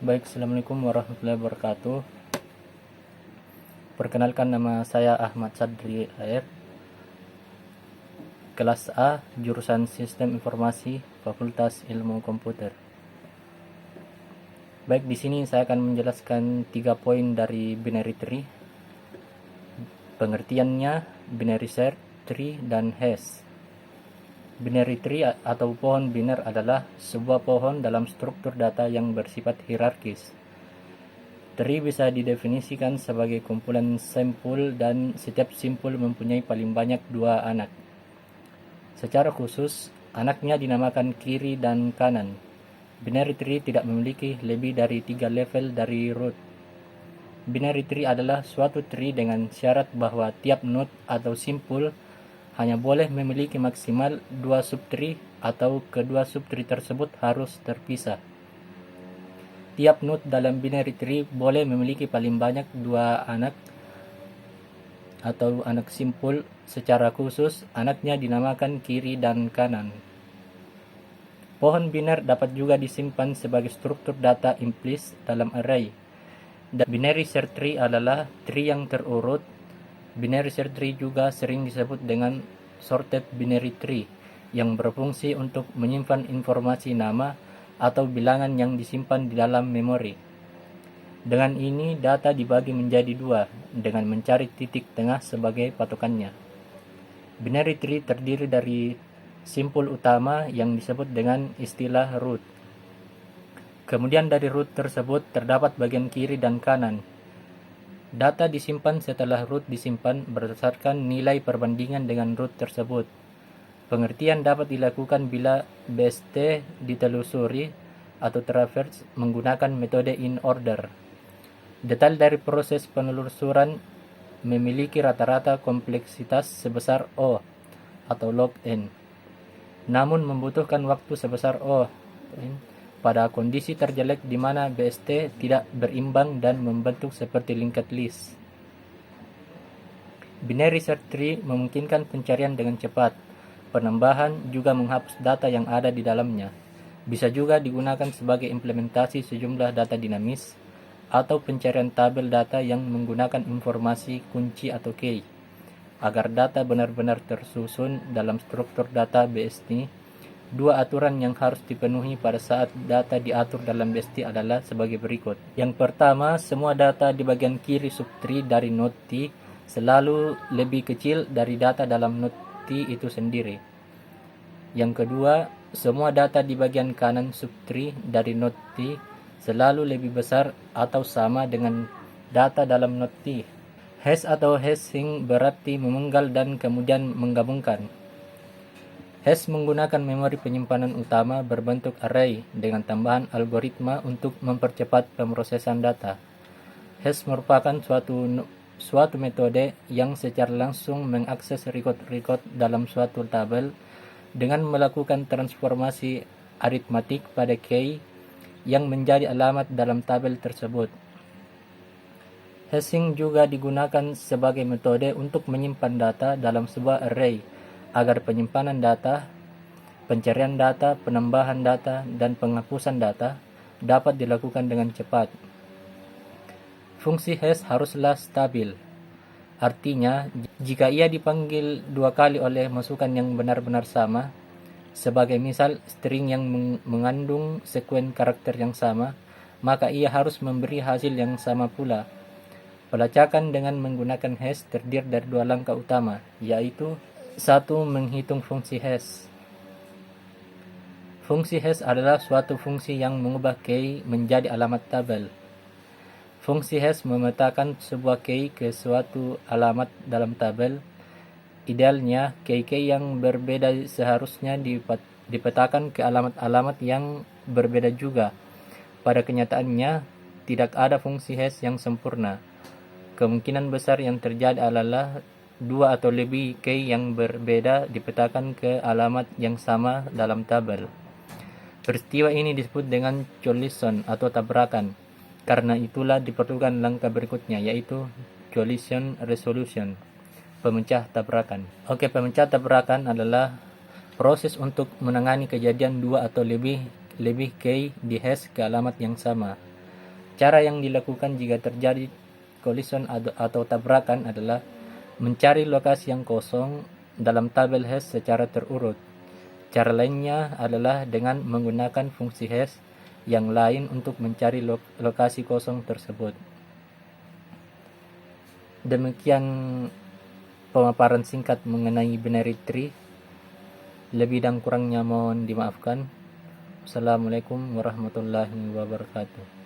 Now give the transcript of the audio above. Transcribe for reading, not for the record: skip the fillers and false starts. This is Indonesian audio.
Baik, Assalamualaikum warahmatullahi wabarakatuh. Perkenalkan, nama saya Ahmad Sadri Air, kelas A, jurusan Sistem Informasi, Fakultas Ilmu Komputer. Baik, di sini saya akan menjelaskan 3 poin dari binary tree, pengertiannya, binary search tree, dan hash. Binary tree atau pohon biner adalah sebuah pohon dalam struktur data yang bersifat hierarkis. Tree bisa didefinisikan sebagai kumpulan simpul dan setiap simpul mempunyai paling banyak 2 anak. Secara khusus, anaknya dinamakan kiri dan kanan. Binary tree tidak memiliki lebih dari 3 level dari root. Binary tree adalah suatu tree dengan syarat bahwa tiap node atau simpul hanya boleh memiliki maksimal 2 subtree atau kedua subtree tersebut harus terpisah. Tiap node dalam binary tree boleh memiliki paling banyak 2 anak atau anak simpul. Secara khusus, anaknya dinamakan kiri dan kanan. Pohon biner dapat juga disimpan sebagai struktur data implicit dalam array. Dan binary search tree adalah tree yang terurut. Binary search tree juga sering disebut dengan sorted binary tree, yang berfungsi untuk menyimpan informasi nama atau bilangan yang disimpan di dalam memori. Dengan ini, data dibagi menjadi 2 dengan mencari titik tengah sebagai patokannya. Binary tree terdiri dari simpul utama yang disebut dengan istilah root. Kemudian dari root tersebut terdapat bagian kiri dan kanan. Data disimpan setelah root disimpan berdasarkan nilai perbandingan dengan root tersebut. Pengertian dapat dilakukan bila BST ditelusuri atau traverse menggunakan metode in order. Detail dari proses penelusuran memiliki rata-rata kompleksitas sebesar O atau log n, namun membutuhkan waktu sebesar O pada kondisi terjelek di mana BST tidak berimbang dan membentuk seperti linked list. Binary search tree memungkinkan pencarian dengan cepat. Penambahan juga menghapus data yang ada di dalamnya. Bisa juga digunakan sebagai implementasi sejumlah data dinamis atau pencarian tabel data yang menggunakan informasi kunci atau key. Agar data benar-benar tersusun dalam struktur data BST, 2 aturan yang harus dipenuhi pada saat data diatur dalam BST adalah sebagai berikut. Yang pertama, semua data di bagian kiri subtree dari node T selalu lebih kecil dari data dalam node T itu sendiri. Yang kedua, semua data di bagian kanan subtree dari node T selalu lebih besar atau sama dengan data dalam node T. Hash atau hashing berarti memenggal dan kemudian menggabungkan. Hash menggunakan memori penyimpanan utama berbentuk array dengan tambahan algoritma untuk mempercepat pemrosesan data. Hash merupakan suatu metode yang secara langsung mengakses record-record dalam suatu tabel dengan melakukan transformasi aritmatik pada key yang menjadi alamat dalam tabel tersebut. Hashing juga digunakan sebagai metode untuk menyimpan data dalam sebuah array agar penyimpanan data, pencarian data, penambahan data, dan penghapusan data dapat dilakukan dengan cepat. Fungsi hash haruslah stabil. Artinya, jika ia dipanggil 2 kali oleh masukan yang benar-benar sama, sebagai misal string yang mengandung sekuen karakter yang sama, maka ia harus memberi hasil yang sama pula. Pelacakan dengan menggunakan hash terdiri dari 2 langkah utama, yaitu 1. Menghitung fungsi hash. Fungsi hash adalah suatu fungsi yang mengubah key menjadi alamat tabel. Fungsi hash memetakan sebuah key ke suatu alamat dalam tabel. Idealnya, key-key yang berbeda seharusnya dipetakan ke alamat-alamat yang berbeda juga. Pada kenyataannya, tidak ada fungsi hash yang sempurna. Kemungkinan besar yang terjadi adalah 2 atau lebih key yang berbeda dipetakan ke alamat yang sama dalam tabel. Peristiwa ini disebut dengan collision atau tabrakan. Karena itulah diperlukan langkah berikutnya, yaitu collision resolution, pemecah tabrakan. Pemecah tabrakan adalah proses untuk menangani kejadian 2 atau lebih key di hash ke alamat yang sama. Cara yang dilakukan jika terjadi collision atau tabrakan adalah mencari lokasi yang kosong dalam tabel hash secara terurut. Cara lainnya adalah dengan menggunakan fungsi hash yang lain untuk mencari lokasi kosong tersebut. Demikian pemaparan singkat mengenai binary tree. Lebih dan kurangnya mohon dimaafkan. Assalamualaikum warahmatullahi wabarakatuh.